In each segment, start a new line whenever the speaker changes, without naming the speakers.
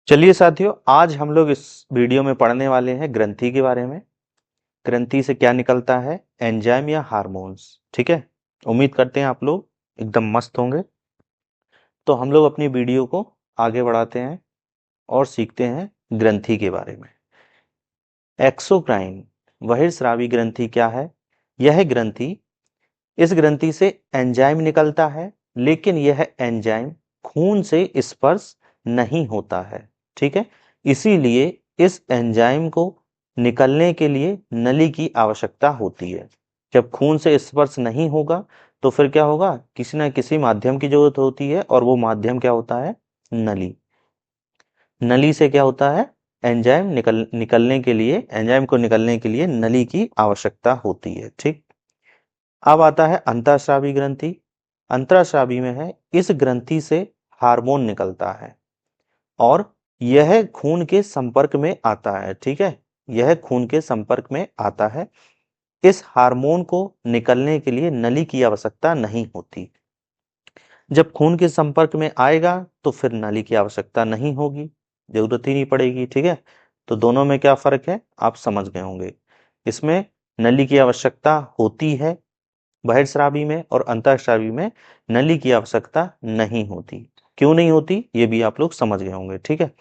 चलिए साथियों, आज हम लोग इस वीडियो में पढ़ने वाले हैं ग्रंथि के बारे में। ग्रंथि से क्या निकलता है, एंजाइम या हार्मोन्स। ठीक है, उम्मीद करते हैं आप लोग एकदम मस्त होंगे। तो हम लोग अपनी वीडियो को आगे बढ़ाते हैं और सीखते हैं ग्रंथि के बारे में। एक्सोक्राइन बहिर्स्रावी ग्रंथि क्या है? यह ग्रंथि, इस ग्रंथि से एंजाइम निकलता है, लेकिन यह एंजाइम खून से स्पर्श नहीं होता है। ठीक है, इसीलिए इस एंजाइम को निकलने के लिए नली की आवश्यकता होती है। जब खून से स्पर्श नहीं होगा तो फिर क्या होगा, किसी ना किसी माध्यम की जरूरत होती है, और वो माध्यम क्या होता है? नली। नली से क्या होता है, निकलने के लिए, एंजाइम को निकलने के लिए नली की आवश्यकता होती है। ठीक, अब आता है अंतःस्रावी ग्रंथि। अंतःस्रावी में है, इस ग्रंथि से हार्मोन निकलता है और यह खून के संपर्क में आता है। ठीक है, यह खून के संपर्क में आता है। इस हार्मोन को निकलने के लिए नली की आवश्यकता नहीं होती। जब खून के संपर्क में आएगा तो फिर नली की आवश्यकता नहीं होगी, जरूरत ही नहीं पड़ेगी। ठीक है, तो दोनों में क्या फर्क है आप समझ गए होंगे। इसमें नली की आवश्यकता होती है बहिर्स्रावी में, और अंतःस्रावी में नली की आवश्यकता नहीं होती। क्यों नहीं होती ये भी आप लोग समझ गए होंगे। ठीक है,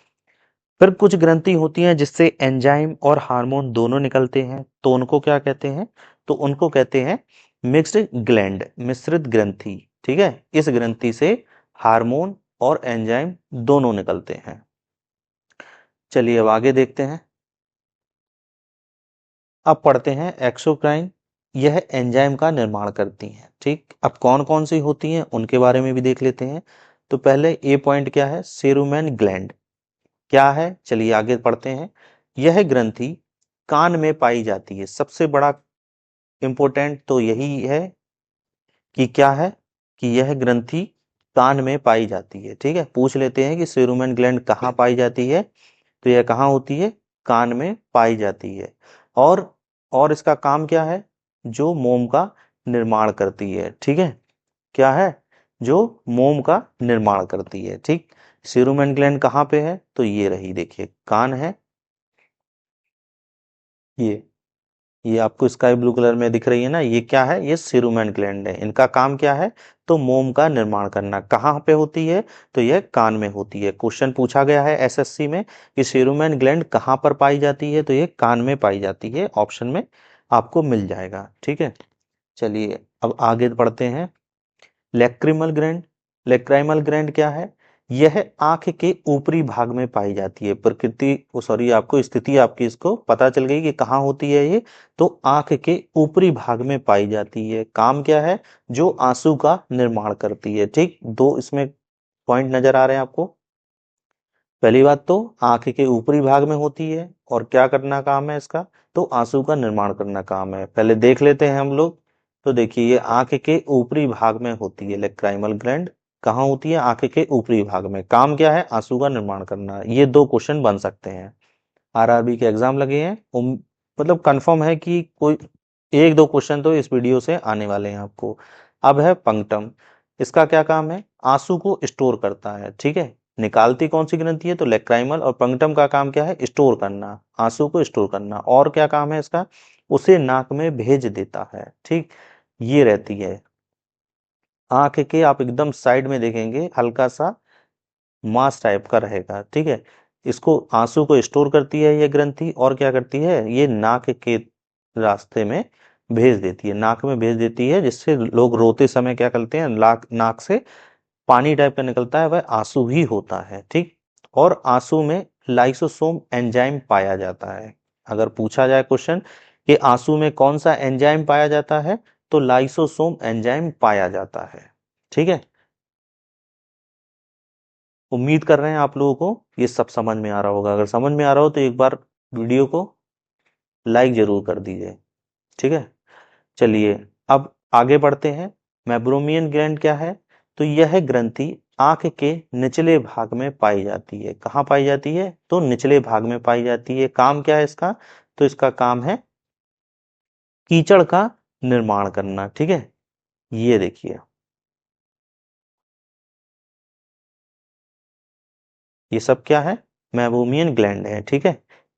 फिर कुछ ग्रंथि होती हैं जिससे एंजाइम और हार्मोन दोनों निकलते हैं, तो उनको क्या कहते हैं? तो उनको कहते हैं मिक्स्ड ग्लैंड, मिश्रित ग्रंथि। ठीक है, इस ग्रंथि से हार्मोन और एंजाइम दोनों निकलते हैं। चलिए अब आगे देखते हैं। अब पढ़ते हैं एक्सोक्राइन। यह एंजाइम का निर्माण करती हैं। ठीक, अब कौन कौन सी होती हैं उनके बारे में भी देख लेते हैं। तो पहले ए पॉइंट क्या है, सेरुमेन ग्लैंड क्या है, चलिए आगे पढ़ते हैं। यह ग्रंथि कान में पाई जाती है। सबसे बड़ा इंपॉर्टेंट तो यही है कि क्या है, कि यह ग्रंथि कान में पाई जाती है। ठीक है, पूछ लेते हैं कि सेरुमेन ग्लैंड कहाँ पाई जाती है, तो यह कहाँ होती है? कान में पाई जाती है। और और इसका काम क्या है? जो मोम का निर्माण करती है। ठीक है, क्या है? जो मोम का निर्माण करती है। ठीक, सेरुमेन ग्लैंड कहाँ पे है? तो ये रही, देखिए कान है। ये आपको स्काई ब्लू कलर में दिख रही है ना, ये क्या है? ये सेरुमेन ग्लैंड है। इनका काम क्या है? तो मोम का निर्माण करना। कहाँ पे होती है? तो यह कान में होती है। क्वेश्चन पूछा गया है एसएससी में कि सेरुमेन ग्लैंड कहाँ पर पाई जाती है, तो ये कान में पाई जाती है। ऑप्शन में आपको मिल जाएगा। ठीक है, चलिए अब आगे बढ़ते हैं। Lacrimal gland. लेक्राइमल ग्लैंड क्या है? यह आंख के ऊपरी भाग में पाई जाती है। प्रकृति सॉरी, आपको स्थिति आपकी इसको पता चल गई कि कहाँ होती है ये, तो आंख के ऊपरी भाग में पाई जाती है। काम क्या है? जो आंसू का निर्माण करती है। ठीक, दो इसमें पॉइंट नजर आ रहे हैं आपको। पहली बात तो आंख के ऊपरी भाग में होती है, और क्या करना काम है इसका? तो आंसू का निर्माण करना काम है। पहले देख लेते हैं हम लोग। तो देखिए, ये आंख के ऊपरी भाग में होती है लेक्राइमल ग्लैंड। कहाँ होती है? आंख के ऊपरी भाग में। काम क्या है? आंसू का निर्माण करना। ये दो क्वेश्चन बन सकते हैं, आरआरबी के एग्जाम लगे हैं। मतलब कंफर्म है कि कोई एक दो क्वेश्चन तो इस वीडियो से आने वाले हैं आपको। अब है पंक्टम। इसका क्या काम है? आंसू को स्टोर करता है। ठीक है, निकालती कौन सी ग्रंथि है? तो लेक्राइमल। और पंक्टम का काम क्या है? स्टोर करना, आंसू को स्टोर करना। और क्या काम है इसका? उसे नाक में भेज देता है। ठीक, ये रहती है। आंख के आप एकदम साइड में देखेंगे, हल्का सा मास टाइप का रहेगा। ठीक है, इसको आंसू को स्टोर करती है ये ग्रंथि, और क्या करती है? ये नाक के रास्ते में भेज देती है, नाक में भेज देती है, जिससे लोग रोते समय क्या करते हैं, नाक से पानी टाइप का निकलता है, वह आंसू ही होता है। ठीक, और आंसू में लाइसोसोम एंजाइम पाया जाता है। अगर पूछा जाए क्वेश्चन कि आंसू में कौन सा एंजाइम पाया जाता है, तो लाइसोसोम एंजाइम पाया जाता है। ठीक है, उम्मीद कर रहे हैं आप लोगों को ये सब समझ में आ रहा होगा। अगर समझ में आ रहा हो तो एक बार वीडियो को लाइक जरूर कर दीजिए। ठीक है, चलिए अब आगे बढ़ते हैं। मेब्रोमियन ग्लैंड क्या है? तो यह ग्रंथि आंख के निचले भाग में पाई जाती है। कहाँ पाई जाती है? तो निचले भाग में पाई जाती है। काम क्या है इसका? तो इसका काम है कीचड़ का निर्माण करना। ठीक है, ये देखिए, ये सब क्या है? मेबोमियन ग्लैंड है। ठीक है,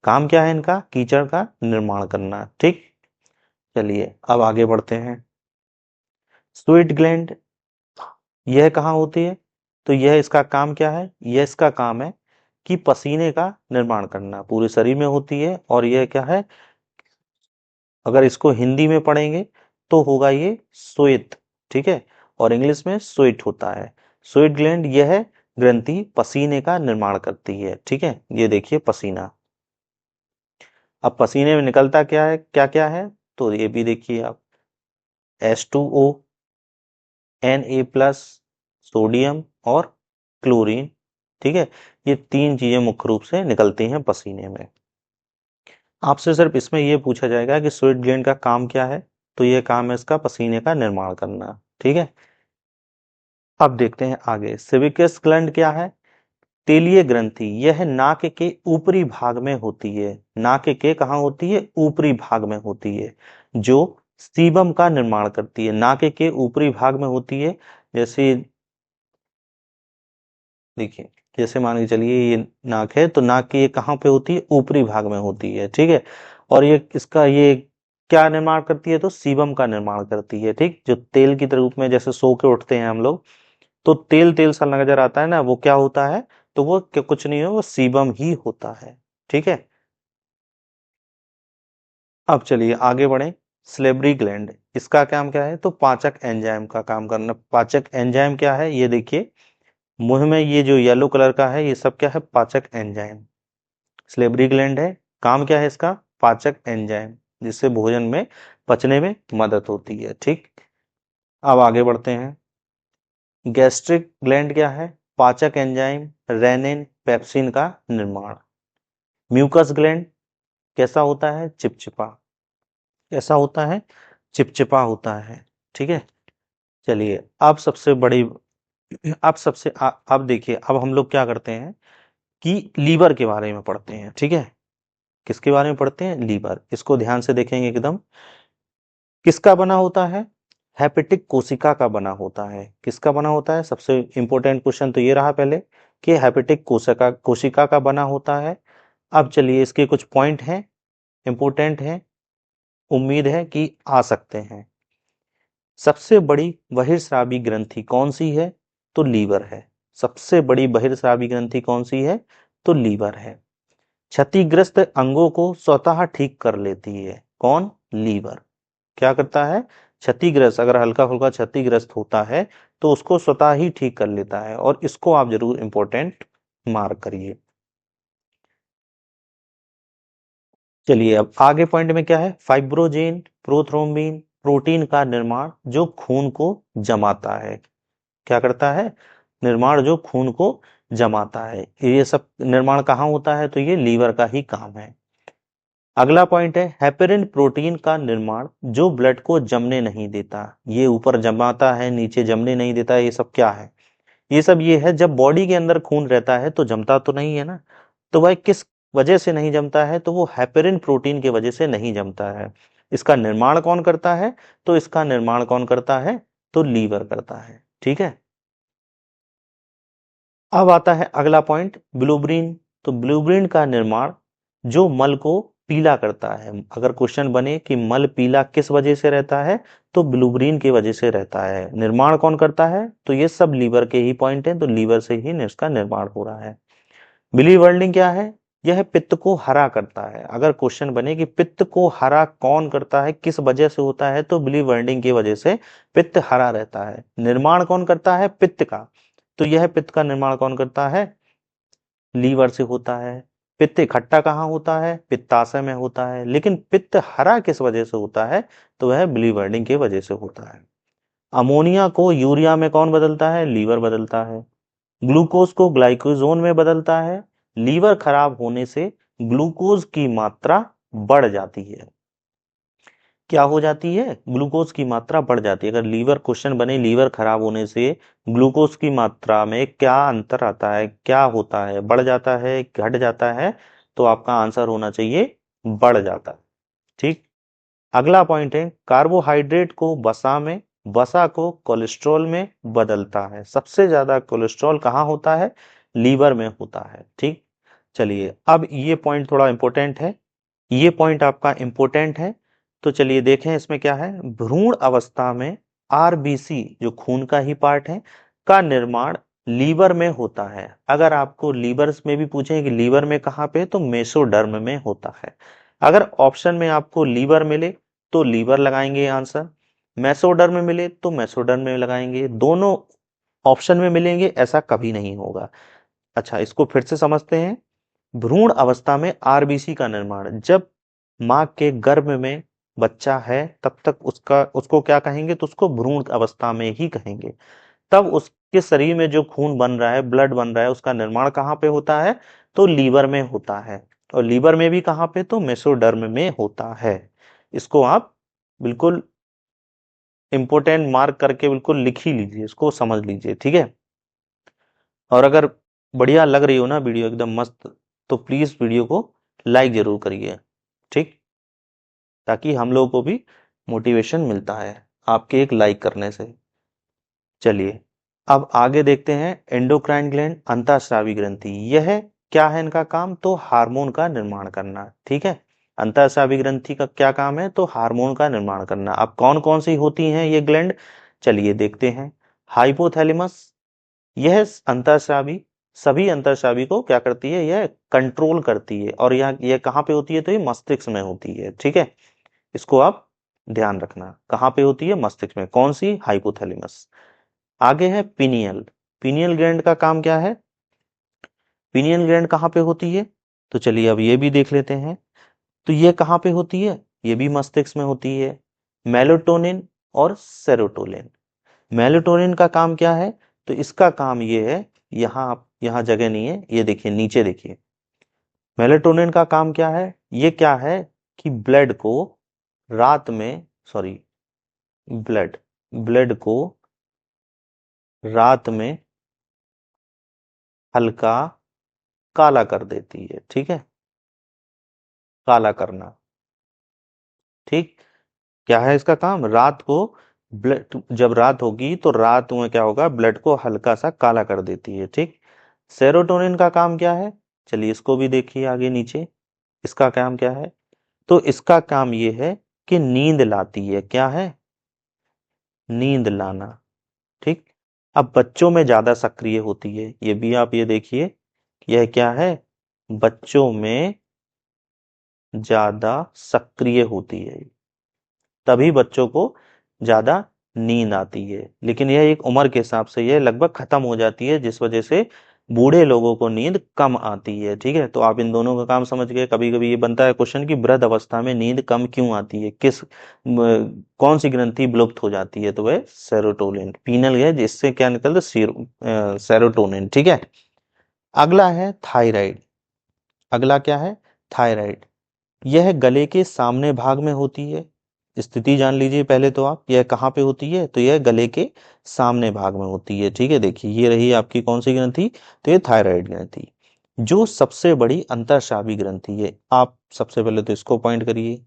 काम क्या है इनका? कीचड़ का निर्माण करना। ठीक, चलिए अब आगे बढ़ते हैं। स्वेट ग्लैंड, यह कहाँ होती है? तो यह इसका काम क्या है? यह इसका काम है कि पसीने का निर्माण करना, पूरे शरीर में होती है। और यह क्या है, अगर इसको हिंदी में पढ़ेंगे तो होगा ये श्वेत। ठीक है, और इंग्लिश में स्वेट होता है। स्वेट ग्लैंड यह ग्रंथि पसीने का निर्माण करती है। ठीक है, ये देखिए पसीना। अब पसीने में निकलता क्या है, क्या क्या है? तो ये भी देखिए आप, H2O, Na+, सोडियम और क्लोरीन। ठीक है, ये तीन चीजें मुख्य रूप से निकलती हैं पसीने में। आपसे सिर्फ इसमें यह पूछा जाएगा कि स्वेट ग्लैंड का काम क्या है, तो यह काम है इसका पसीने का निर्माण करना। ठीक है, अब देखते हैं आगे। सेबेकस ग्लैंड क्या है? तेलीय ग्रंथि, यह नाक के ऊपरी भाग में होती है। नाक के कहाँ होती है? ऊपरी भाग में होती है, जो सीबम का निर्माण करती है। नाक के ऊपरी भाग में होती है। जैसे देखिए, जैसे मान के चलिए ये नाक है, तो नाक की ये कहाँ पे होती है? ऊपरी भाग में होती है। ठीक है, और ये इसका ये क्या निर्माण करती है? तो सीबम का निर्माण करती है। ठीक, जो तेल की रूप में जैसे सो के उठते हैं हम लोग, तो तेल तेल सा नजर आता है ना, वो क्या होता है? तो वो कुछ नहीं है, वो सीबम ही होता है। ठीक है, अब चलिए आगे बढ़े। स्लेबरी ग्लैंड, इसका काम क्या है? तो पाचक एंजाइम का काम करना। पाचक एंजाइम क्या है? ये देखिए मुंह में ये जो येलो कलर का है, ये सब क्या है? पाचक एंजाइम। स्लेबरी ग्लैंड है, काम क्या है इसका? पाचक एंजाइम, जिससे भोजन में पचने में मदद होती है। ठीक, अब आगे बढ़ते हैं। गैस्ट्रिक ग्लैंड क्या है? पाचक एंजाइम रेनिन पेप्सिन का निर्माण। म्यूकस ग्लैंड कैसा होता है? चिपचिपा। कैसा होता है? चिपचिपा होता है। ठीक है, चलिए अब सबसे बड़ी, अब देखिए, अब हम लोग क्या करते हैं कि लीवर के बारे में पढ़ते हैं। ठीक है, किसके बारे में पढ़ते हैं? लीवर। इसको ध्यान से देखेंगे एकदम। किसका बना होता है? हेपेटिक कोशिका का बना होता है। किसका बना होता है? सबसे इंपॉर्टेंट क्वेश्चन तो ये रहा पहले कि हेपेटिक कोशिका कोशिका का बना होता है। अब चलिए इसके कुछ पॉइंट हैं, इंपॉर्टेंट हैं, उम्मीद है कि आ सकते हैं। सबसे बड़ी बहिर्स्रावी ग्रंथि कौन सी है? तो लीवर है। सबसे बड़ी बहिर्स्रावी ग्रंथि कौन सी है? तो लीवर है। क्षतिग्रस्त अंगों को स्वतः ठीक कर लेती है। कौन? लीवर। क्या करता है? क्षतिग्रस्त, अगर हल्का फुल्का क्षतिग्रस्त होता है तो उसको स्वतः ही ठीक कर लेता है। और इसको आप जरूर इंपॉर्टेंट मार्क करिए। चलिए अब आगे पॉइंट में क्या है? फाइब्रोजेन प्रोथ्रोम्बिन प्रोटीन का निर्माण जो खून को जमाता है। क्या करता है? निर्माण जो खून को जमाता है। ये सब निर्माण कहाँ होता है? तो ये लीवर का ही काम है। अगला पॉइंट है हेपेरिन प्रोटीन का निर्माण जो ब्लड को जमने नहीं देता। ये ऊपर जमाता है, नीचे जमने नहीं देता। ये सब क्या है? ये सब ये है, जब बॉडी के अंदर खून रहता है तो जमता तो नहीं है ना। तो भाई किस वजह से नहीं जमता है? तो वो हेपेरिन प्रोटीन की वजह से नहीं जमता है। इसका निर्माण कौन करता है? तो इसका निर्माण कौन करता है? तो लीवर करता है। ठीक है, अब आता है अगला पॉइंट, ब्लूब्रीन। तो ब्लूब्रीन का निर्माण जो मल को पीला करता है। अगर क्वेश्चन बने कि मल पीला किस वजह से रहता है, तो ब्लूब्रीन की वजह से रहता है। निर्माण कौन करता है? तो ये सब लीवर के ही पॉइंट हैं, तो लीवर से ही इसका निर्माण हो रहा है। बिलीवर्डिंग क्या है? यह पित्त को हरा करता है। अगर क्वेश्चन बने कि पित्त को हरा कौन करता है, किस वजह से होता है, तो बिलीवर्डिंग की वजह से पित्त हरा रहता है। निर्माण कौन करता है? पित्त का। तो यह पित्त का निर्माण कौन करता है? लीवर से होता है। पित्त इकट्ठा कहाँ होता है? पित्ताशय में होता है। लेकिन पित्त हरा किस वजह से होता है? तो वह बिलीवर्डिंग की वजह से होता है। अमोनिया को यूरिया में कौन बदलता है? लीवर बदलता है। ग्लूकोज को ग्लाइकोजोन में बदलता है। लीवर खराब होने से ग्लूकोज की मात्रा बढ़ जाती है। क्या हो जाती है? ग्लूकोज की मात्रा बढ़ जाती है। अगर लीवर क्वेश्चन बने लीवर खराब होने से ग्लूकोज की मात्रा में क्या अंतर आता है, क्या होता है, बढ़ जाता है, घट जाता है, तो आपका आंसर होना चाहिए बढ़ जाता है। ठीक, अगला पॉइंट है कार्बोहाइड्रेट को वसा में, वसा को कोलेस्ट्रॉल में बदलता है। सबसे ज्यादा कोलेस्ट्रॉल कहाँ होता है? लीवर में होता है। ठीक, चलिए अब ये पॉइंट थोड़ा इंपॉर्टेंट है, ये पॉइंट आपका इंपॉर्टेंट है। तो चलिए देखें इसमें क्या है। भ्रूण अवस्था में आरबीसी जो खून का ही पार्ट है का निर्माण लीवर में होता है। अगर आपको लीवर में भी पूछें कि लीवर में कहाँ पे, तो मेसोडर्म में होता है। अगर ऑप्शन में आपको लीवर मिले तो लीवर लगाएंगे आंसर, मेसोडर्म में मिले तो मेसोडर्म में लगाएंगे। दोनों ऑप्शन में मिलेंगे ऐसा कभी नहीं होगा। अच्छा, इसको फिर से समझते हैं। भ्रूण अवस्था में आरबीसी का निर्माण, जब मां के गर्भ में बच्चा है तब तक उसको क्या कहेंगे, तो उसको भ्रूण अवस्था में ही कहेंगे। तब उसके शरीर में जो खून बन रहा है, ब्लड बन रहा है, उसका निर्माण कहाँ पे होता है, तो लीवर में होता है। और लीवर में भी कहाँ पे, तो मेसोडर्म में होता है। इसको आप बिल्कुल इंपोर्टेंट मार्क करके बिल्कुल लिख ही लीजिए, इसको समझ लीजिए, ठीक है। और अगर बढ़िया लग रही हो ना वीडियो एकदम मस्त, तो प्लीज वीडियो को लाइक जरूर करिए, ठीक, ताकि हम लोगों को भी मोटिवेशन मिलता है आपके एक लाइक करने से। चलिए अब आगे देखते हैं। एंडोक्राइन ग्लैंड, अंतःस्रावी ग्रंथि, यह क्या है इनका काम, तो हार्मोन का निर्माण करना, ठीक है। अंतःस्रावी ग्रंथि का क्या काम है, तो हार्मोन का निर्माण करना। अब कौन कौन सी होती हैं ये ग्लैंड, चलिए देखते हैं। हाइपोथैलेमस, यह अंतःस्रावी, सभी अंतःस्रावी को क्या करती है, यह कंट्रोल करती है। और यह कहाँ पे होती है, तो ये मस्तिष्क में होती है, ठीक है। इसको आप ध्यान रखना, कहाँ पे होती है, मस्तिष्क में। कौन सी, हाइपोथैलेमस। आगे है पिनियल। पिनियल ग्लैंड का काम क्या है, पिनियल ग्लैंड कहाँ पे होती है, तो चलिए अब ये भी देख लेते हैं। तो ये कहाँ पे होती है, ये भी मस्तिष्क में होती है। मेलाटोनिन और सेरोटोनिन। मेलाटोनिन का काम क्या है, तो इसका काम ये है, यहाँ जगह नहीं है, ये देखिए नीचे देखिए। मेलाटोनिन का काम क्या है, ये क्या है कि ब्लड को रात में, सॉरी, ब्लड ब्लड को रात में हल्का काला कर देती है, ठीक है, काला करना, ठीक। क्या है इसका काम, रात को ब्लड, जब रात होगी तो रात में क्या होगा, ब्लड को हल्का सा काला कर देती है, ठीक। सेरोटोनिन का काम क्या है, चलिए इसको भी देखिए आगे नीचे। इसका काम क्या है, तो इसका काम ये है कि नींद लाती है, क्या है, नींद लाना, ठीक। अब बच्चों में ज्यादा सक्रिय होती है, ये भी आप ये देखिए, यह क्या है, बच्चों में ज्यादा सक्रिय होती है, तभी बच्चों को ज्यादा नींद आती है। लेकिन यह एक उम्र के हिसाब से यह लगभग खत्म हो जाती है, जिस वजह से बूढ़े लोगों को नींद कम आती है, ठीक है। तो आप इन दोनों का काम समझ गए। कभी कभी ये बनता है क्वेश्चन कि वृद्ध अवस्था में नींद कम क्यों आती है, कौन सी ग्रंथि विलुप्त हो जाती है, तो वह सेरोटोनिन, पीनल है जिससे क्या निकलता है, सेरोटोनिन, ठीक है। अगला है थायराइड। अगला क्या है, थायराइड। यह गले के सामने भाग में होती है। स्थिति जान लीजिए पहले तो आप, यह कहाँ पे होती है, तो यह गले के सामने भाग में होती है, ठीक है। देखिए ये रही आपकी कौन सी ग्रंथि, तो ये थायराइड ग्रंथि, जो सबसे बड़ी अंतःस्रावी ग्रंथि है। आप सबसे पहले तो इसको पॉइंट करिए,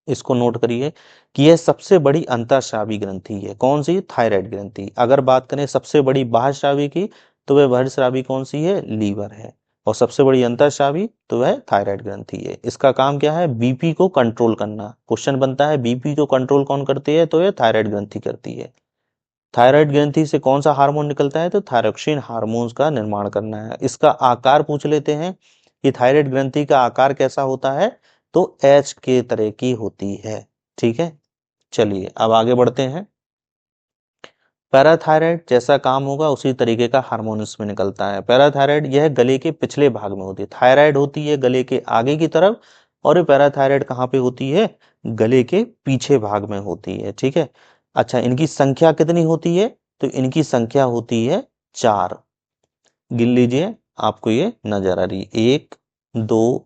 इसको नोट करिए कि यह सबसे बड़ी अंतःस्रावी ग्रंथि है, कौन सी, थायराइड ग्रंथि। अगर बात करें सबसे बड़ी बाह्यस्रावी की, तो वह बाह्यस्रावी कौन सी है, लीवर है। और सबसे बड़ी अंतःस्रावी तो वह थायराइड ग्रंथि है। इसका काम क्या है, बीपी को कंट्रोल करना। क्वेश्चन बनता है बीपी को कंट्रोल कौन करती है, तो यह थायराइड ग्रंथि करती है। थायराइड ग्रंथि से कौन सा हार्मोन निकलता है, तो थायरोक्सिन हार्मोन का निर्माण करना है। इसका आकार पूछ लेते हैं कि थायराइड ग्रंथि का आकार कैसा होता है, तो एच के तरह की होती है, ठीक है। चलिए अब आगे बढ़ते हैं। पैराथायराइड जैसा काम होगा उसी तरीके का हार्मोन इसमें निकलता है। पैराथायराइड यह गले के पिछले भाग में होती है, थायराइड होती है गले के आगे की तरफ, और ये पैराथायराइड कहाँ पे होती है, गले के पीछे भाग में होती है, ठीक है। अच्छा, इनकी संख्या कितनी होती है, तो इनकी संख्या होती है 4। गिन लीजिए, आपको ये नजर आ रही है, 1 2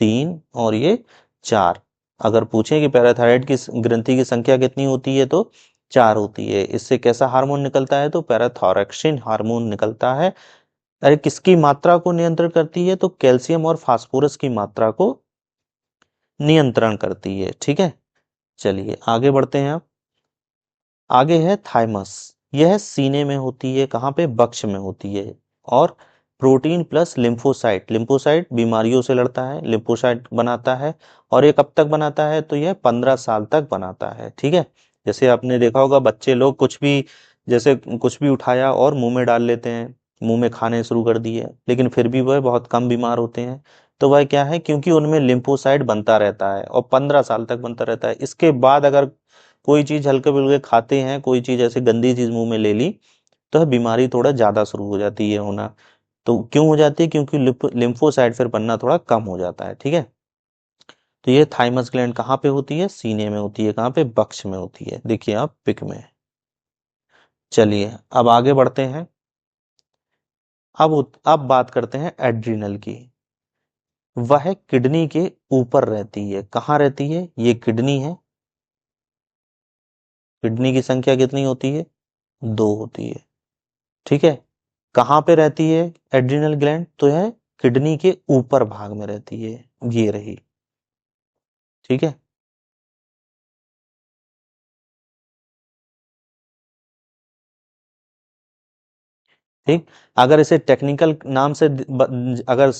3 और ये 4। अगर पूछें कि पैराथायराइड की ग्रंथि की संख्या कितनी होती है, तो 4 होती है। इससे कैसा हार्मोन निकलता है, तो पैराथायरॉक्सिन हार्मोन निकलता है। अरे किसकी मात्रा को नियंत्रण करती है, तो कैल्शियम और फास्फोरस की मात्रा को नियंत्रण करती है, ठीक है। चलिए आगे बढ़ते हैं। अब आगे है थाइमस। यह सीने में होती है, कहाँ पे, बक्ष में होती है। और प्रोटीन प्लस लिम्फोसाइट, लिम्फोसाइट बीमारियों से लड़ता है, लिम्फोसाइट बनाता है। और ये कब तक बनाता है, तो यह 15 साल तक बनाता है। ठीक है, जैसे आपने देखा होगा बच्चे लोग कुछ भी, जैसे कुछ भी उठाया और मुंह में डाल लेते हैं, मुंह में खाने शुरू कर दिए, लेकिन फिर भी वह बहुत कम बीमार होते हैं। तो वह क्या है, क्योंकि उनमें लिम्फोसाइट बनता रहता है और 15 साल तक बनता रहता है। इसके बाद अगर कोई चीज हल्के फुल्के खाते हैं, कोई चीज ऐसे गंदी चीज मुंह में ले ली, तो बीमारी थोड़ा ज्यादा शुरू हो जाती है होना। तो क्यों हो जाती है, क्योंकि लिम्फोसाइट फिर बनना थोड़ा कम हो जाता है। ठीक है, तो ये थाइमस ग्लैंड कहाँ पे होती है, सीने में होती है। कहाँ पे, वक्ष में होती है, देखिए आप पिक में। चलिए अब आगे बढ़ते हैं। अब बात करते हैं एड्रिनल की। वह किडनी के ऊपर रहती है। कहाँ रहती है, ये किडनी है। किडनी की संख्या कितनी होती है, दो होती है। ठीक है, कहाँ पे रहती है एड्रिनल ग्लैंड, तो है किडनी के ऊपर भाग में रहती है, ये रही। ठीक है, ठीक। अगर इसे टेक्निकल नाम से अगर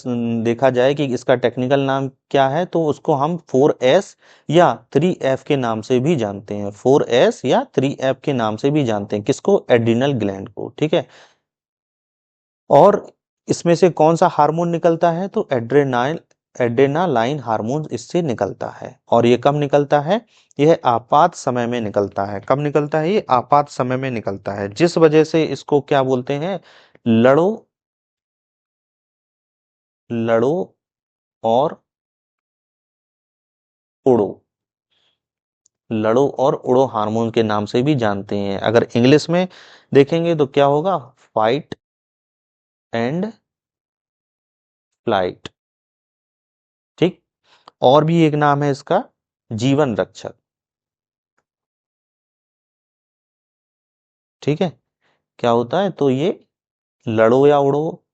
देखा जाए कि इसका टेक्निकल नाम क्या है, तो उसको हम 4S या 3F के नाम से भी जानते हैं। 4S या 3F के नाम से भी जानते हैं, किसको, एड्रिनल ग्लैंड को। ठीक है, और इसमें से कौन सा हार्मोन निकलता है, तो एड्रेनालाइन हार्मोन इससे निकलता है। और ये कब निकलता है, यह आपात समय में निकलता है। कब निकलता है, ये आपात समय में निकलता है, जिस वजह से इसको क्या बोलते हैं, लड़ो, लड़ो और उड़ो, लड़ो और उड़ो हार्मोन के नाम से भी जानते हैं। अगर इंग्लिश में देखेंगे तो क्या होगा, फाइट एंड फ्लाइट। ठीक, और भी एक नाम है इसका, जीवन रक्षक। ठीक है, क्या होता है, तो ये लड़ो या उड़ो,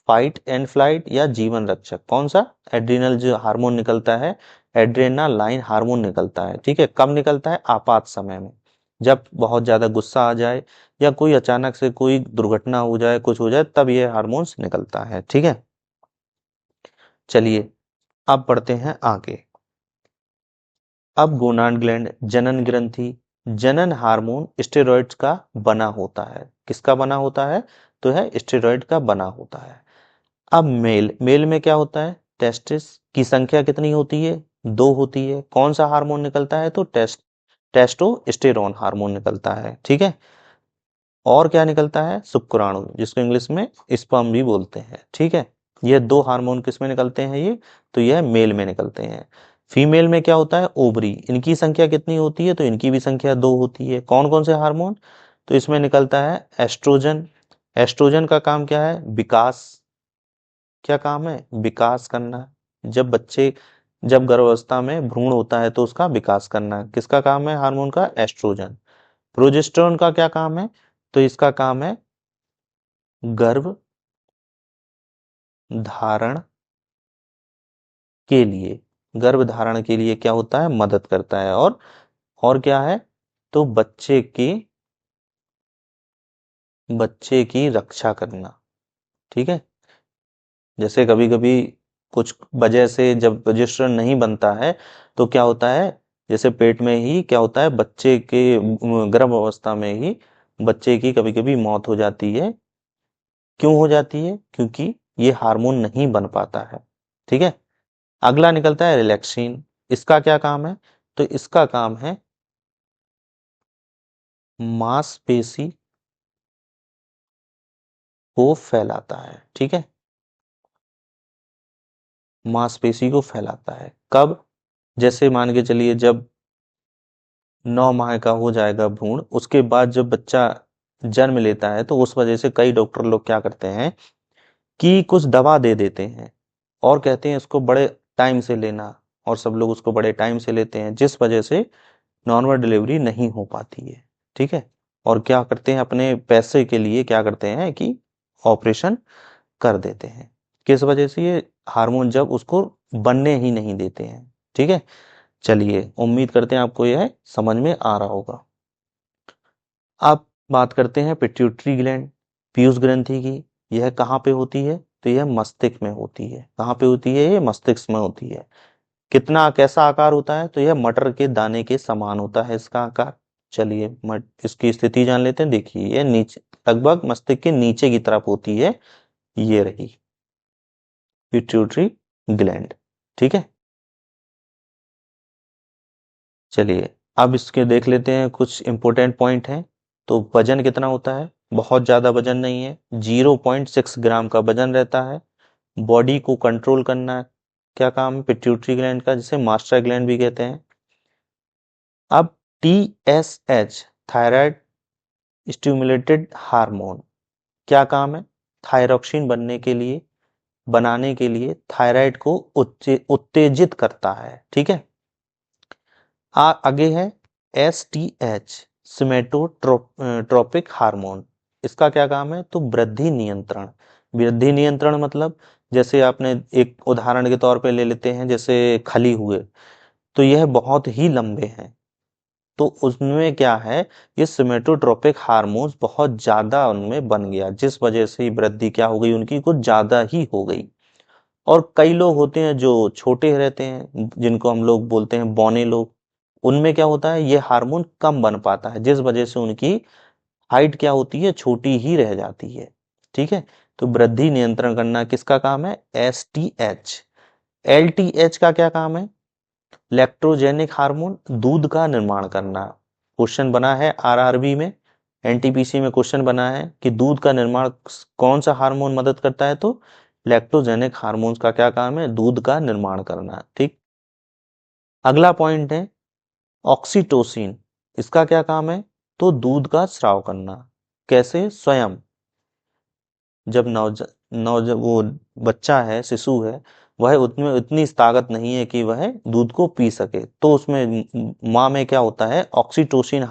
फाइट एंड फ्लाइट या जीवन रक्षक, कौन सा, एड्रिनल जो हार्मोन निकलता है, एड्रेनालाइन हार्मोन निकलता है। ठीक है, कब निकलता है, आपात समय में, जब बहुत ज्यादा गुस्सा आ जाए या कोई अचानक से कोई दुर्घटना हो जाए, कुछ हो जाए, तब ये हार्मोन्स निकलता है। ठीक है, चलिए अब बढ़ते हैं आगे। अब गोनाड ग्लैंड, जनन ग्रंथि, जनन हार्मोन स्टेरॉइड्स का बना होता है। किसका बना होता है, तो है स्टेरॉइड का बना होता है। अब मेल, मेल में क्या होता है, टेस्टिस की संख्या कितनी होती है, दो होती है। कौन सा हार्मोन निकलता है, तो टेस्टोस्टेरोन हार्मोन निकलता है। ठीक है, और क्या निकलता है, शुक्राणु, जिसको इंग्लिश में स्पर्म भी बोलते हैं। ठीक है, ये दो हार्मोन किस में निकलते हैं, ये तो यह मेल में निकलते हैं। फीमेल में क्या होता है, ओवरी, इनकी संख्या कितनी होती है, तो इनकी भी संख्या दो होती है। कौन कौन से हार्मोन, तो इसमें निकलता है एस्ट्रोजन। एस्ट्रोजन का काम क्या है, विकास, क्या काम है, विकास करना। जब बच्चे, जब गर्भावस्था में भ्रूण होता है तो उसका विकास करना किसका काम है, हार्मोन का, एस्ट्रोजन। प्रोजेस्टेरोन का क्या काम है, तो इसका काम है गर्भ धारण के लिए, गर्भ धारण के लिए क्या होता है, मदद करता है। और क्या है, तो बच्चे की रक्षा करना। ठीक है, जैसे कभी कभी कुछ वजह से जब प्रोजेस्टेरोन नहीं बनता है, तो क्या होता है, जैसे पेट में ही क्या होता है, बच्चे के गर्भ अवस्था में ही बच्चे की कभी कभी मौत हो जाती है। क्यों हो जाती है, क्योंकि ये हार्मोन नहीं बन पाता है। ठीक है, अगला निकलता है रिलैक्सिन। इसका क्या काम है, तो इसका काम है मांसपेशी को फैलाता है। ठीक है, मांसपेशी को फैलाता है कब, जैसे मान के चलिए जब 9 माह का हो जाएगा भ्रूण, उसके बाद जब बच्चा जन्म लेता है, तो उस वजह से कई डॉक्टर लोग क्या करते हैं कि कुछ दवा दे देते हैं और कहते हैं इसको बड़े टाइम से लेना, और सब लोग उसको बड़े टाइम से लेते हैं, जिस वजह से नॉर्मल डिलीवरी नहीं हो पाती है। ठीक है, और क्या करते हैं, अपने पैसे के लिए क्या करते हैं कि ऑपरेशन कर देते हैं। किस वजह से, ये हार्मोन जब उसको बनने ही नहीं देते हैं। ठीक है, चलिए उम्मीद करते हैं आपको यह समझ में आ रहा होगा। अब बात करते हैं पिट्यूटरी ग्लैंड, पीयूष ग्रंथि की। यह कहाँ पे होती है, तो यह मस्तिष्क में होती है। कहाँ पे होती है? ये मस्तिष्क में होती है। कितना कैसा आकार होता है? तो यह मटर के दाने के समान होता है इसका आकार। चलिए इसकी स्थिति जान लेते हैं। देखिए ये नीचे लगभग मस्तिष्क के नीचे की तरफ होती है। ये रही पिट्यूटरी ग्लैंड। ठीक है, चलिए अब इसके देख लेते हैं कुछ इंपॉर्टेंट पॉइंट हैं। तो वजन कितना होता है? बहुत ज्यादा वजन नहीं है, 0.6 ग्राम का वजन रहता है। बॉडी को कंट्रोल करना क्या काम है पिट्यूटरी ग्लैंड का, जिसे मास्टर ग्लैंड भी कहते हैं। अब TSH थायराइड स्टिमुलेटेड हार्मोन क्या काम है? थायरॉक्सिन बनाने के लिए थायराइड को उत्तेजित करता है। ठीक है, आगे है STH सिमेटोट्रोपिक हार्मोन। इसका क्या काम है? तो वृद्धि नियंत्रण। वृद्धि नियंत्रण मतलब जैसे आपने एक उदाहरण के तौर पे ले लेते हैं, जैसे खली हुए, तो यह बहुत ही लंबे हैं, तो उसमें क्या है, ये सिमेटोट्रोपिक हार्मोन्स बहुत ज्यादा उनमें बन गया, जिस वजह से वृद्धि क्या हो गई, उनकी कुछ ज्यादा ही हो गई। और कई लोग होते हैं जो छोटे रहते हैं, जिनको हम लोग बोलते हैं बौने लोग, उनमें क्या होता है, ये हार्मोन कम बन पाता है, जिस वजह से उनकी हाइट क्या होती है, छोटी ही रह जाती है। ठीक है, तो वृद्धि नियंत्रण करना किसका काम है? STH। LTH का क्या काम है? लैक्टोजेनिक हार्मोन, दूध का निर्माण करना। क्वेश्चन बना है RRB में, NTPC में क्वेश्चन बना है कि दूध का निर्माण कौन सा हार्मोन मदद करता है, तो लैक्टोजेनिक हार्मोन्स का क्या काम है? दूध का निर्माण करना। ठीक, अगला पॉइंट है ऑक्सीटोसिन। इसका क्या काम है? तो दूध का स्राव करना। कैसे? स्वयं जब वो बच्चा है, शिशु है, वह उतने इतनी ताकत नहीं है कि वह दूध को पी सके, तो उसमें माँ में क्या होता है, ऑक्सीटोसिन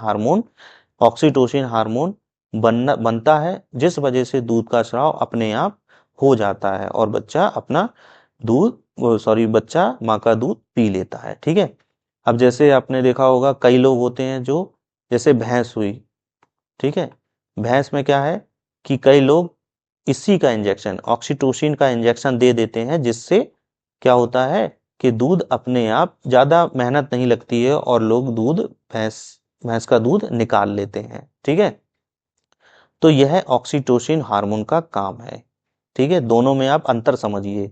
हार्मोन बनता है, जिस वजह से दूध का स्राव अपने आप हो जाता है और बच्चा अपना बच्चा माँ का दूध पी लेता है। ठीक है, अब जैसे आपने देखा होगा कई लोग होते हैं जो, जैसे भैंस हुई, ठीक है, भैंस में क्या है कि कई लोग इसी का इंजेक्शन, ऑक्सीटोसिन का इंजेक्शन दे देते हैं, जिससे क्या होता है कि दूध अपने आप, ज्यादा मेहनत नहीं लगती है और लोग भैंस भैंस का दूध निकाल लेते हैं। ठीक है, तो यह ऑक्सीटोसिन हार्मोन का काम है। ठीक है, दोनों में आप अंतर समझिए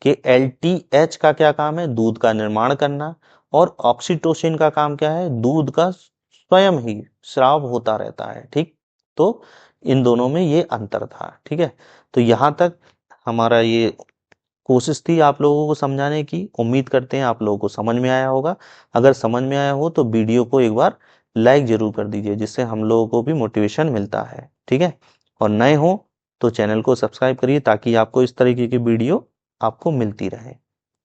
कि LTH का क्या काम है? दूध का निर्माण करना, और ऑक्सीटोसिन का काम क्या है? दूध का स्वयं ही स्राव होता रहता है। ठीक, तो इन दोनों में ये अंतर था। ठीक है, तो यहाँ तक हमारा ये कोशिश थी आप लोगों को समझाने की। उम्मीद करते हैं आप लोगों को समझ में आया होगा। अगर समझ में आया हो तो वीडियो को एक बार लाइक जरूर कर दीजिए, जिससे हम लोगों को भी मोटिवेशन मिलता है। ठीक है, और नए हो तो चैनल को सब्सक्राइब करिए, ताकि आपको इस तरीके की वीडियो आपको मिलती रहे।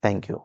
Thank you.